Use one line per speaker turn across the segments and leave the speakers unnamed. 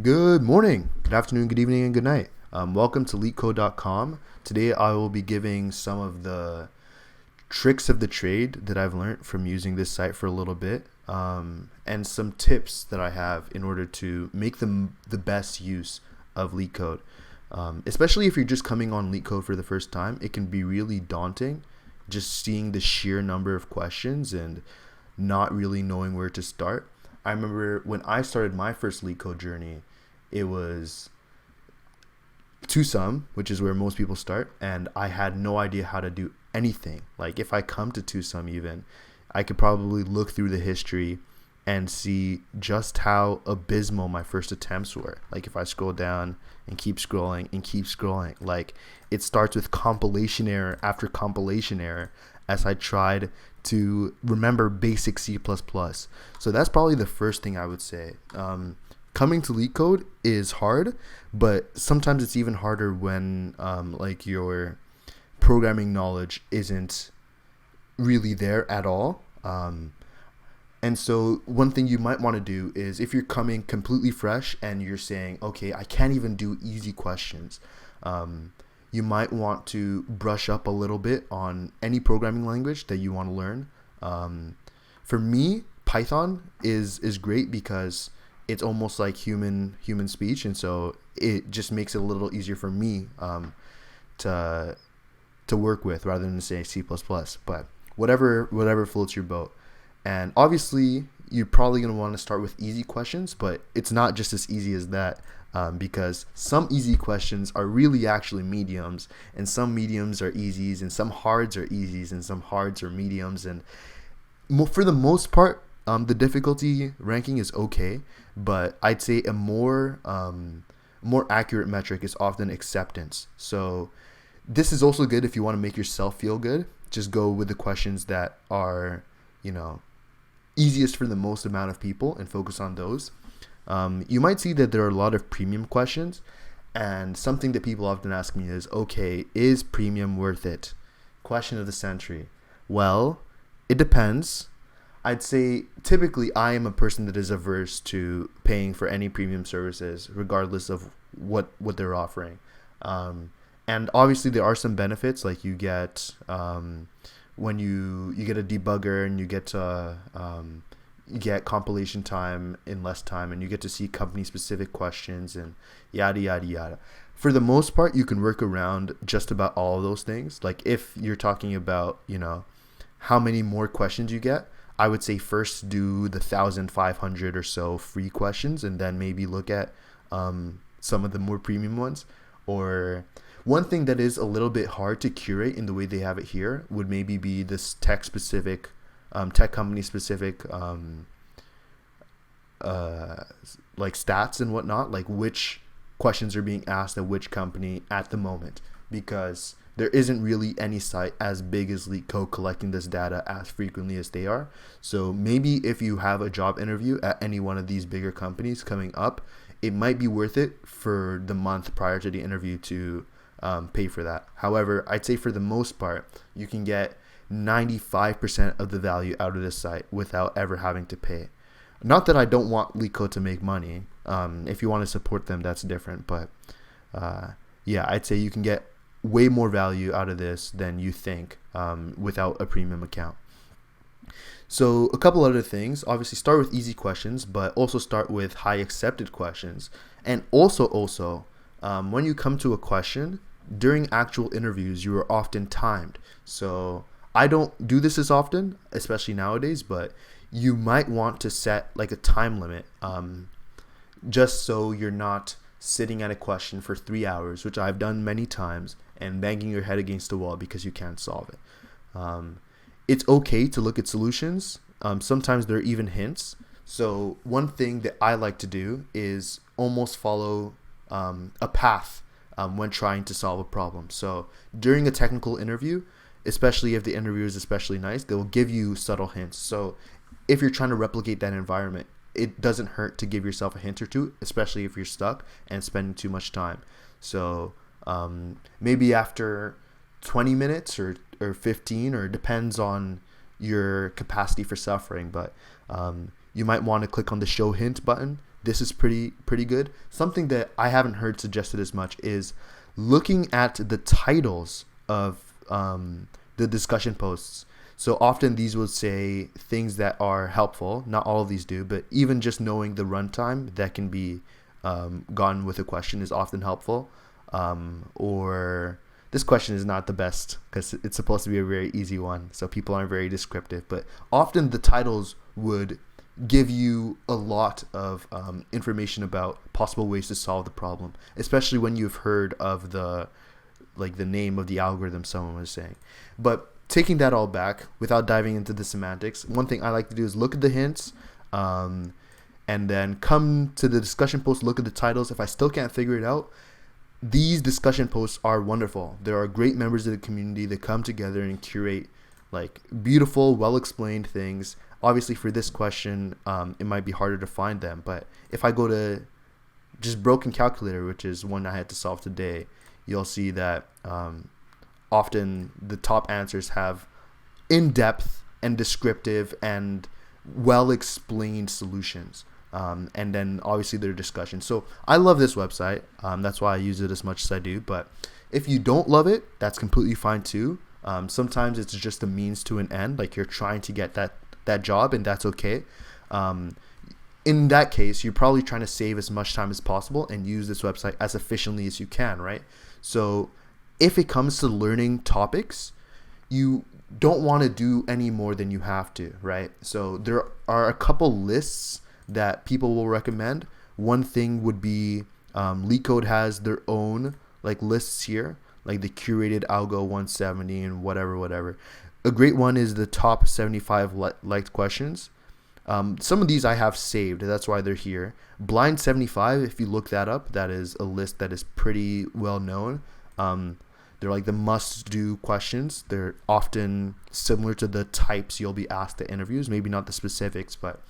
Good morning, good afternoon, good evening, and good night. Welcome to LeetCode.com. Today I will be giving some of the tricks of the trade that I've learned from using this site for a little bit, and some tips that I have in order to make the best use of LeetCode. Especially if you're just coming on LeetCode for the first time, it can be really daunting just seeing the sheer number of questions and not really knowing where to start. I remember when I started my first LeetCode journey, it was TwoSum, which is where most people start, and I had no idea how to do anything. Like if I come to TwoSum even, I could probably look through the history and see just how abysmal my first attempts were. Like if I scroll down and keep scrolling and keep scrolling, like it starts with compilation error after compilation error as I tried to remember basic C++. So that's probably the first thing I would say. Coming to LeetCode is hard, but sometimes it's even harder when like your programming knowledge isn't really there at all. And so one thing you might want to do is if you're coming completely fresh and you're saying, okay, I can't even do easy questions, you might want to brush up a little bit on any programming language that you want to learn. For me, Python is great because it's almost like human speech, and so it just makes it a little easier for me to work with rather than say C++. But whatever floats your boat. And obviously, you're probably going to want to start with easy questions, but it's not just as easy as that, because some easy questions are really actually mediums, and some mediums are easies, and some hards are easies, and some hards are mediums. And for the most part, the difficulty ranking is okay, but I'd say a more accurate metric is often acceptance. So this is also good if you want to make yourself feel good. Just go with the questions that are, easiest for the most amount of people and focus on those. You might see that there are a lot of premium questions, and something that people often ask me is, okay, is premium worth it? Question of the century. Well, it depends. I'd say typically I am a person that is averse to paying for any premium services regardless of what they're offering. And obviously there are some benefits, like you get when you get a debugger, and you get to you get compilation time in less time, and you get to see company specific questions and yada yada yada. For the most part, you can work around just about all of those things. Like if you're talking about how many more questions you get, I would say first do the 1,500 or so free questions, and then maybe look at some of the more premium ones. Or one thing that is a little bit hard to curate in the way they have it here would maybe be this tech company specific like stats and whatnot, like which questions are being asked at which company at the moment, because there isn't really any site as big as LeetCode collecting this data as frequently as they are. So maybe if you have a job interview at any one of these bigger companies coming up, it might be worth it for the month prior to the interview to pay for that. However, I'd say for the most part, you can get 95% of the value out of this site without ever having to pay. Not that I don't want LeetCode to make money. If you want to support them, that's different. But yeah, I'd say you can get way more value out of this than you think without a premium account. So a couple other things. Obviously, start with easy questions, but also start with high accepted questions. And also, when you come to a question, during actual interviews, you are often timed. So I don't do this as often, especially nowadays, but you might want to set like a time limit, just so you're not sitting at a question for 3 hours, which I've done many times, and banging your head against the wall because you can't solve it. It's okay to look at solutions. Sometimes there are even hints. So one thing that I like to do is almost follow a path when trying to solve a problem. So during a technical interview, especially if the interviewer is especially nice, they will give you subtle hints. So if you're trying to replicate that environment, it doesn't hurt to give yourself a hint or two, especially if you're stuck and spending too much time. So maybe after 20 minutes or 15, or it depends on your capacity for suffering, but you might want to click on the show hint button this is pretty good. Something that I haven't heard suggested as much is looking at the titles of the discussion posts. So often these will say things that are helpful. Not all of these do, but even just knowing the runtime that can be gotten with a question is often helpful. Or this question is not the best because it's supposed to be a very easy one, so people aren't very descriptive. But often the titles would give you a lot of information about possible ways to solve the problem, especially when you've heard of the name of the algorithm someone was saying. But taking that all back, without diving into the semantics, one thing I like to do is look at the hints, and then come to the discussion post, look at the titles. If I still can't figure it out, these discussion posts are wonderful. There are great members of the community that come together and curate like beautiful, well-explained things. Obviously, for this question, it might be harder to find them. But if I go to just Broken Calculator, which is one I had to solve today, you'll see that often the top answers have in-depth and descriptive and well-explained solutions. And then obviously their discussion. So I love this website. That's why I use it as much as I do. But if you don't love it, that's completely fine too. Sometimes it's just a means to an end. Like you're trying to get that job, and that's okay. In that case, you're probably trying to save as much time as possible and use this website as efficiently as you can, right? So if it comes to learning topics, you don't want to do any more than you have to, right? So there are a couple lists that people will recommend. One thing would be LeetCode has their own like lists here, like the curated algo 170 and whatever. A great one is the top 75 liked questions. Some of these I have saved, that's why they're here. Blind 75, if you look that up, that is a list that is pretty well known. They're like the must-do questions. They're often similar to the types you'll be asked at interviews, maybe not the specifics, but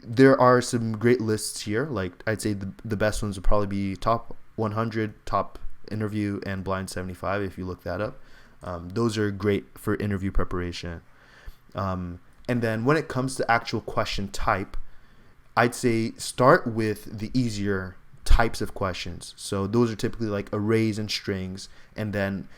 there are some great lists here. Like I'd say the best ones would probably be top 100, top interview, and blind 75 if you look that up. Those are great for interview preparation. And then when it comes to actual question type, I'd say start with the easier types of questions. So those are typically like arrays and strings, and then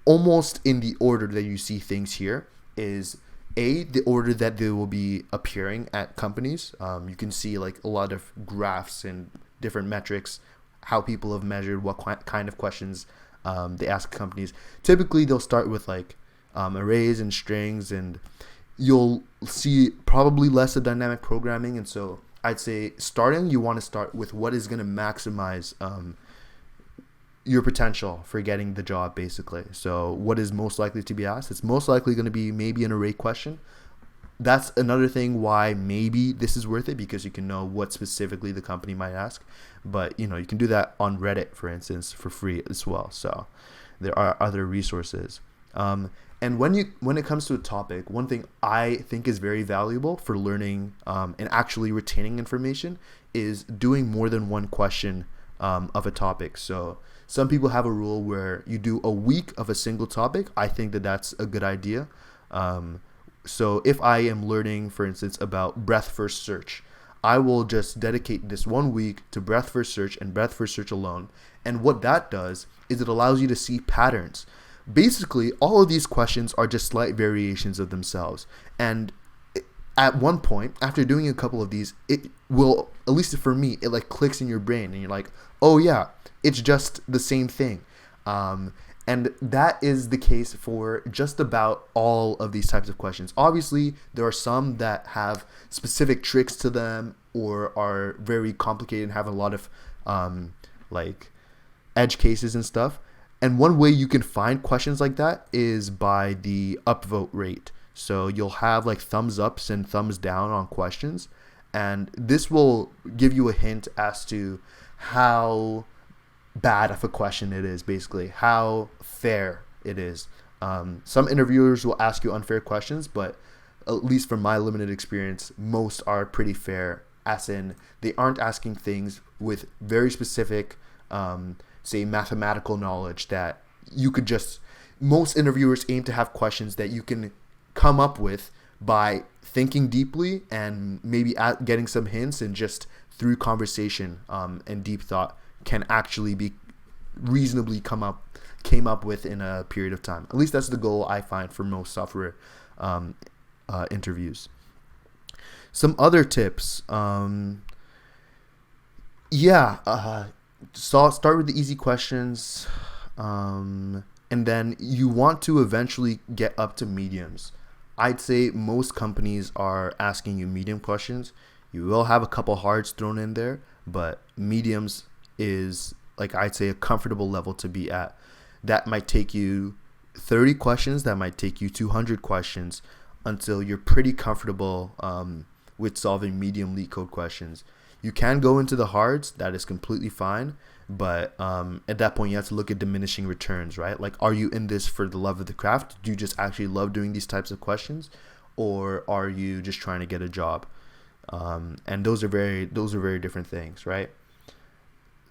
almost in the order that you see things here is the order that they will be appearing at companies. You can see like a lot of graphs and different metrics, how people have measured what kind of questions they ask companies. Typically they'll start with like arrays and strings, and you'll see probably less of dynamic programming. And so I'd say you want to start with what is going to maximize your potential for getting the job, basically. So what is most likely to be asked? It's most likely going to be maybe an array question. That's another thing why maybe this is worth it, because you can know what specifically the company might ask. But you can do that on Reddit, for instance, for free as well. So there are other resources. And when it comes to a topic, one thing I think is very valuable for learning and actually retaining information is doing more than one question of a topic. So some people have a rule where you do a week of a single topic. I think that that's a good idea. So if I am learning, for instance, about breadth first search, I will just dedicate this 1 week to breadth first search and breadth first search alone. And what that does is it allows you to see patterns. Basically, all of these questions are just slight variations of themselves. And at one point, after doing a couple of these, it will, at least for me, it like clicks in your brain and you're like, oh yeah, it's just the same thing. And that is the case for just about all of these types of questions. Obviously, there are some that have specific tricks to them or are very complicated and have a lot of like edge cases and stuff. And one way you can find questions like that is by the upvote rate. So you'll have like thumbs ups and thumbs down on questions. And this will give you a hint as to how bad of a question it is, basically, how fair it is. Some interviewers will ask you unfair questions, but at least from my limited experience, most are pretty fair, as in they aren't asking things with very specific say mathematical knowledge that you could just, most interviewers aim to have questions that you can come up with by thinking deeply and maybe getting some hints, and just through conversation and deep thought can actually be reasonably came up with in a period of time. At least that's the goal I find for most software interviews. Some other tips. So start with the easy questions, and then you want to eventually get up to mediums. I'd say most companies are asking you medium questions. You will have a couple hards thrown in there, but mediums is, like, I'd say, a comfortable level to be at. That might take you 30 questions, that might take you 200 questions until you're pretty comfortable with solving medium LeetCode questions. You can go into the hards, that is completely fine, but at that point you have to look at diminishing returns, right? Like, are you in this for the love of the craft? Do you just actually love doing these types of questions, or are you just trying to get a job? And those are very different things, right?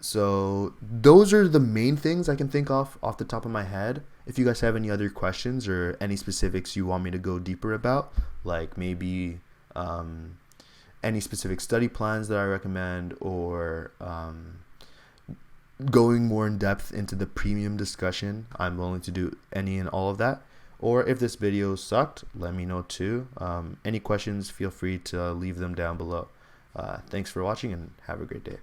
So those are the main things I can think of off the top of my head. If you guys have any other questions or any specifics you want me to go deeper about, like maybe any specific study plans that I recommend, or going more in depth into the premium discussion, I'm willing to do any and all of that. Or if this video sucked, let me know too. Any questions, feel free to leave them down below. Thanks for watching and have a great day.